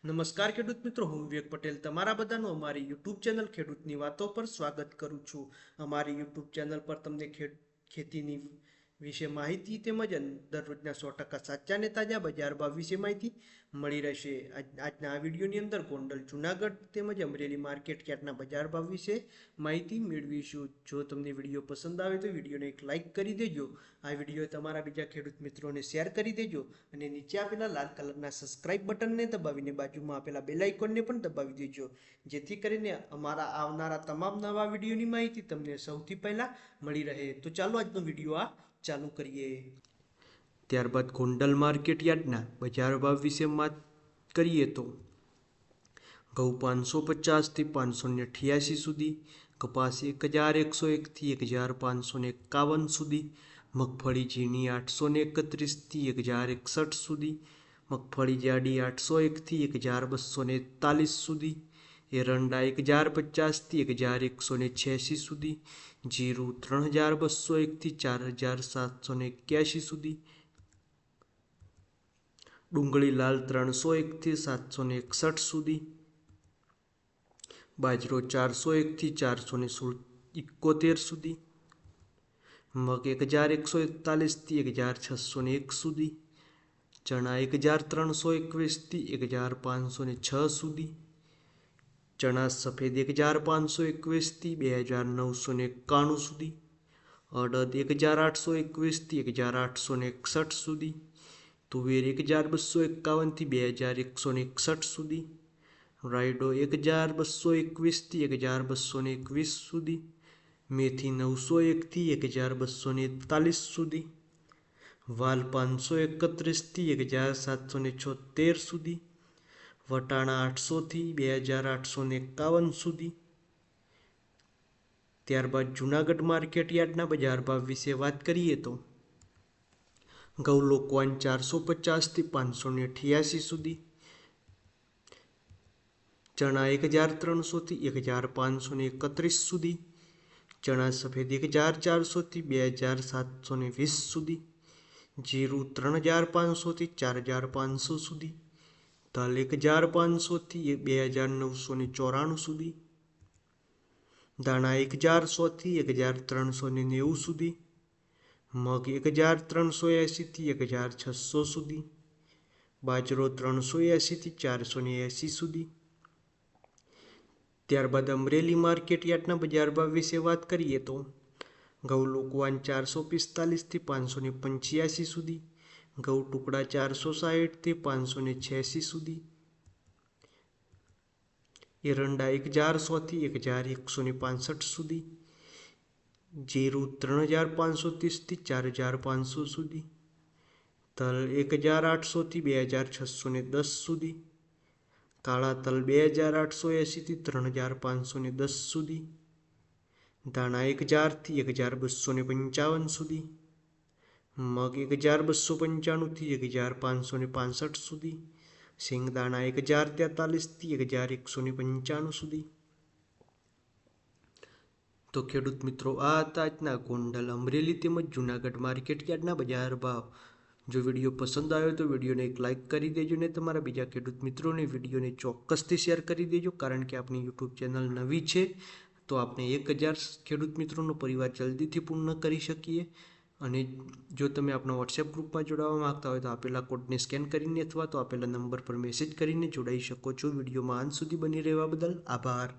નમસ્કાર ખેડૂત મિત્રો, હું વિવેક પટેલ તમારા બધાનું અમારી યુટ્યુબ ચેનલ ખેડૂતની વાતો પર સ્વાગત કરું છું. અમારી યુટ્યુબ ચેનલ પર તમને ખેતીની વિશે માહિતી તેમજ દરરોજના 100% સાચા ને તાજા બજાર ભાવ વિશે માહિતી મળી રહેશે. આજના આ વિડીયોની અંદર ગોંડલ, જુનાગઢ તેમજ અમરેલી માર્કેટ યાર્ડના બજાર ભાવ વિશે માહિતી મેળવીશું. જો તમને વિડીયો પસંદ આવે તો વિડીયોને એક લાઇક કરી દેજો. આ વિડીયો તમારા બીજા ખેડૂત મિત્રોને શેર કરી દેજો અને નીચે આપેલા લાલ કલરના સબસ્ક્રાઇબ બટનને દબાવીને બાજુમાં આપેલા બેલ આઇકોનને પણ દબાવી દેજો, જેથી કરીને અમારા આવનારા તમામ નવા વિડીયોની માહિતી તમને સૌથી પહેલા મળી રહે. તો ચાલો આજનો વિડીયો ચાલુ કરીએ. ત્યારબાદ ગોંડલ માર્કેટ યાર્ડના બજાર ભાવ વિશે વાત કરીએ તો ઘઉં 550 થી 588 સુધી, કપાસ 1101 થી 1551 સુધી, મગફળી ઝીણી 831 થી 1061 સુધી, મગફળી જાડી 801 થી 1241 સુધી, એરંડા 1050 થી 1186 સુધી, જીરું 3201 થી 4781 સુધી, ડુંગળી લાલ 301 થી 761 સુધી, બાજરો 401 થી 471 સુધી, મગ 1141 થી 1601 સુધી, ચણા 1321 થી 1506 સુધી, ચણા સફેદ 1521 થી 2991 સુધી, અડદ 1821 થી 1861 સુધી, તુવેર 1251 થી 2161 સુધી, રાયડો 1221 થી 1221 સુધી, મેથી 901 થી 1241 સુધી, વાલ 531 થી 1776 સુધી, વટાણા 800 થી 2851 સુધી. ત્યારબાદ જુનાગઢ માર્કેટ યાર્ડના બજાર ભાવ વિશે વાત કરીએ તો ઘઉં લોકવાન 450 થી 588 સુધી, ચણા 1300 થી 1531 સુધી, ચણા સફેદ 1400 થી 2720 સુધી, જીરું 3500 થી 4500 સુધી, તલ 1500 થી 2994 સુધી, દાણા 1100 થી 1390 સુધી, મગ 1380 થી 1600 સુધી, બાજરો 380 થી 480 સુધી. ત્યારબાદ અમરેલી માર્કેટ યાર્ડના બજાર ભાવ વિશે વાત કરીએ તો ઘઉં લોકવાન 445 થી 585 સુધી, ઘઉં ટુકડા 460 થી 586 સુધી, એરંડા 1100 થી 1165 સુધી, જીરું 3530 થી 4500 સુધી, તલ 1800 થી 2610 સુધી, કાળા તલ 2880 થી 3510 સુધી, ધાણા 1000 થી 1255 સુધી, મગ 1295 થી 1565 સુધી, સિંગદાણા 1043 થી 1195 સુધી. તો ખેડૂત મિત્રો, આ હતા આજના ગોંડલ, અમરેલી તેમજ જુનાગઢ માર્કેટ યાર્ડના બજાર ભાવ. જો વિડીયો પસંદ આવ્યો તો વિડીયોને એક લાઇક કરી દેજો ને તમારા બીજા ખેડૂત મિત્રોને વિડીયોને ચોક્કસથી શેર કરી દેજો, કારણ કે આપણી યુટ્યુબ ચેનલ નવી છે તો આપણે 1000 ખેડૂત મિત્રોનો પરિવાર જલ્દીથી પૂર્ણ કરી શકીએ. અને જો તમે આપણા વોટ્સએપ ગ્રુપમાં જોડાવા માંગતા હોય તો આપેલા કોડને સ્કેન કરીને અથવા તો આપેલા નંબર પર મેસેજ કરીને જોડાઈ શકો છો. વિડીયોમાં અંત સુધી બની રહેવા બદલ આભાર.